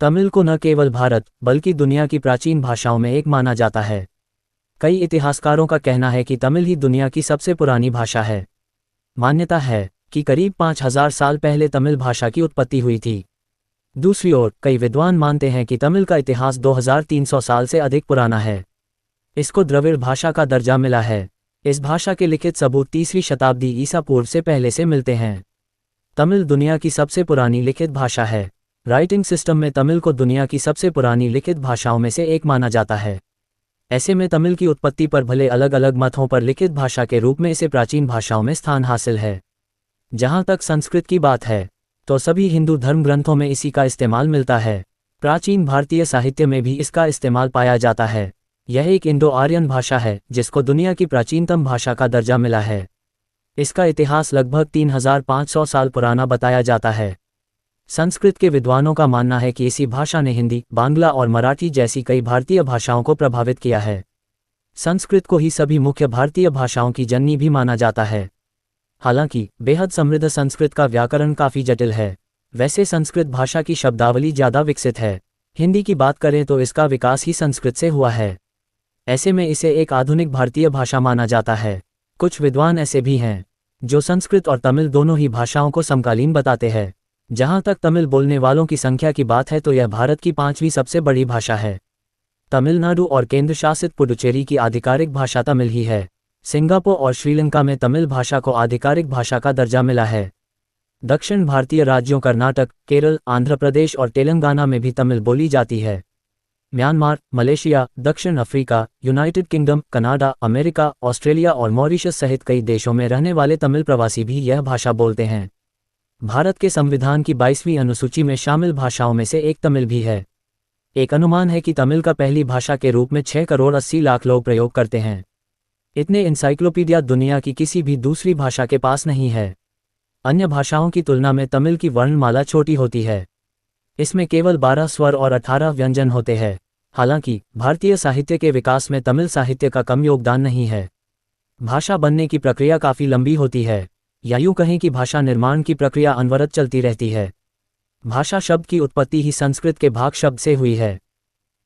तमिल को न केवल भारत बल्कि दुनिया की प्राचीन भाषाओं में एक माना जाता है। कई इतिहासकारों का कहना है कि तमिल ही दुनिया की सबसे पुरानी भाषा है। मान्यता है कि करीब 5000 साल पहले तमिल भाषा की उत्पत्ति हुई थी। दूसरी ओर कई विद्वान मानते हैं कि तमिल का इतिहास 2300 साल से अधिक पुराना है। इसको द्रविड़ भाषा का दर्जा मिला है। इस भाषा के लिखित सबूत 3वीं शताब्दी ईसा पूर्व से पहले से मिलते हैं। तमिल दुनिया की सबसे पुरानी लिखित भाषा है। राइटिंग सिस्टम में तमिल को दुनिया की सबसे पुरानी लिखित भाषाओं में से एक माना जाता है। ऐसे में तमिल की उत्पत्ति पर भले अलग अलग मत हों, पर लिखित भाषा के रूप में इसे प्राचीन भाषाओं में स्थान हासिल है। जहाँ तक संस्कृत की बात है तो सभी हिंदू धर्म ग्रंथों में इसी का इस्तेमाल मिलता है। प्राचीन भारतीय साहित्य में भी इसका इस्तेमाल पाया जाता है। यह एक इंडो आर्यन भाषा है जिसको दुनिया की प्राचीनतम भाषा का दर्जा मिला है। इसका इतिहास लगभग 3500 साल पुराना बताया जाता है। संस्कृत के विद्वानों का मानना है कि इसी भाषा ने हिंदी, बांग्ला और मराठी जैसी कई भारतीय भाषाओं को प्रभावित किया है। संस्कृत को ही सभी मुख्य भारतीय भाषाओं की जननी भी माना जाता है। हालांकि बेहद समृद्ध संस्कृत का व्याकरण काफ़ी जटिल है। वैसे संस्कृत भाषा की शब्दावली ज़्यादा विकसित है। हिंदी की बात करें तो इसका विकास ही संस्कृत से हुआ है। ऐसे में इसे एक आधुनिक भारतीय भाषा माना जाता है। कुछ विद्वान ऐसे भी हैं जो संस्कृत और तमिल दोनों ही भाषाओं को समकालीन बताते हैं। जहाँ तक तमिल बोलने वालों की संख्या की बात है तो यह भारत की 5वीं सबसे बड़ी भाषा है। तमिलनाडु और केंद्र शासित पुडुचेरी की आधिकारिक भाषा तमिल ही है। सिंगापुर और श्रीलंका में तमिल भाषा को आधिकारिक भाषा का दर्जा मिला है। दक्षिण भारतीय राज्यों कर्नाटक, केरल, आंध्र प्रदेश और तेलंगाना में भी तमिल बोली जाती है। म्यांमार, मलेशिया, दक्षिण Africa, United kingdom, Canada, America, Australia और मॉरिशस सहित कई देशों में रहने वाले तमिल प्रवासी भी यह भाषा बोलते हैं। भारत के संविधान की 22वीं अनुसूची में शामिल भाषाओं में से एक तमिल भी है। एक अनुमान है कि तमिल का पहली भाषा के रूप में 6 करोड़ 80 लाख लोग प्रयोग करते हैं। इतने एनसाइक्लोपीडिया दुनिया की किसी भी दूसरी भाषा के पास नहीं है। अन्य भाषाओं की तुलना में तमिल की वर्णमाला छोटी होती है। इसमें केवल 12 स्वर और 18 व्यंजन होते हैं। हालांकि भारतीय साहित्य के विकास में तमिल साहित्य का कम योगदान नहीं है। भाषा बनने की प्रक्रिया काफ़ी लंबी होती है, या यूँ कहें कि भाषा निर्माण की प्रक्रिया अनवरत चलती रहती है। भाषा शब्द की उत्पत्ति ही संस्कृत के भाग शब्द से हुई है।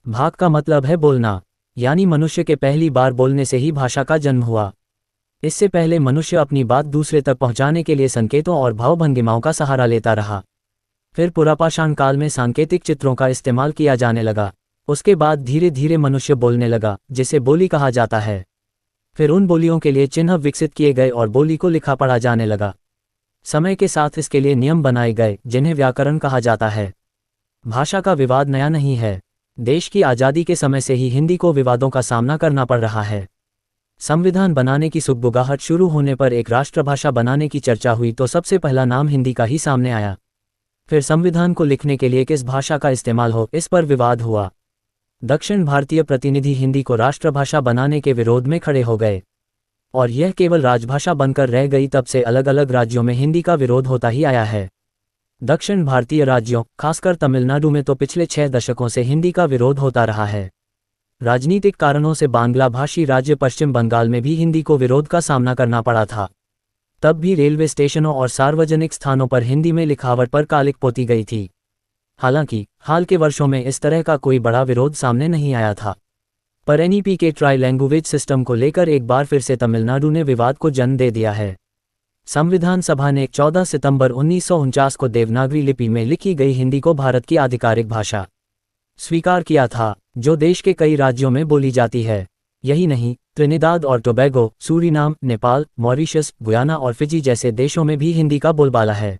भाग का मतलब है बोलना, यानी मनुष्य के पहली बार बोलने से ही भाषा का जन्म हुआ। इससे पहले मनुष्य अपनी बात दूसरे तक पहुंचाने के लिए संकेतों और भावभंगिमाओं का सहारा लेता रहा। फिर पुरापाषाण काल में सांकेतिक चित्रों का इस्तेमाल किया जाने लगा। उसके बाद धीरे धीरे मनुष्य बोलने लगा, जिसे बोली कहा जाता है। फिर उन बोलियों के लिए चिन्ह विकसित किए गए और बोली को लिखा पढ़ा जाने लगा। समय के साथ इसके लिए नियम बनाए गए जिन्हें व्याकरण कहा जाता है। भाषा का विवाद नया नहीं है। देश की आज़ादी के समय से ही हिंदी को विवादों का सामना करना पड़ रहा है। संविधान बनाने की सुगबुगाहट शुरू होने पर एक राष्ट्रभाषा बनाने की चर्चा हुई तो सबसे पहला नाम हिंदी का ही सामने आया। फिर संविधान को लिखने के लिए किस भाषा का इस्तेमाल हो, इस पर विवाद हुआ। दक्षिण भारतीय प्रतिनिधि हिंदी को राष्ट्रभाषा बनाने के विरोध में खड़े हो गए और यह केवल राजभाषा बनकर रह गई। तब से अलग अलग राज्यों में हिंदी का विरोध होता ही आया है। दक्षिण भारतीय राज्यों, खासकर तमिलनाडु में तो पिछले 6 दशकों से हिंदी का विरोध होता रहा है। राजनीतिक कारणों से बांग्ला भाषी राज्य पश्चिम बंगाल में भी हिंदी को विरोध का सामना करना पड़ा था। तब भी रेलवे स्टेशनों और सार्वजनिक स्थानों पर हिंदी में लिखावट पर कालिक पोती गई थी। हालांकि हाल के वर्षों में इस तरह का कोई बड़ा विरोध सामने नहीं आया था। पर एनईपी के ट्राई लैंग्वेज सिस्टम को लेकर एक बार फिर से तमिलनाडु ने विवाद को जन्म दे दिया है। संविधान सभा ने 14 सितंबर 1949 को देवनागरी लिपि में लिखी गई हिंदी को भारत की आधिकारिक भाषा स्वीकार किया था, जो देश के कई राज्यों में बोली जाती है। यही नहीं, त्रिनिदाद और Tobago, Suriname, Nepal, Mauritius, Guyana और फिजी जैसे देशों में भी हिंदी का बोलबाला है।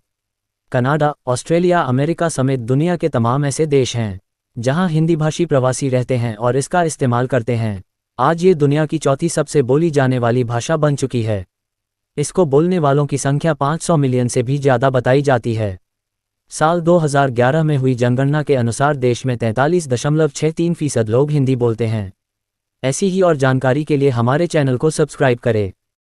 कनाडा, ऑस्ट्रेलिया, अमेरिका समेत दुनिया के तमाम ऐसे देश हैं जहां हिंदी भाषी प्रवासी रहते हैं और इसका इस्तेमाल करते हैं। आज ये दुनिया की 4थी सबसे बोली जाने वाली भाषा बन चुकी है। इसको बोलने वालों की संख्या 500 मिलियन से भी ज़्यादा बताई जाती है। साल 2011 में हुई जनगणना के अनुसार देश में 43.63% लोग हिंदी बोलते हैं। ऐसी ही और जानकारी के लिए हमारे चैनल को सब्सक्राइब करें।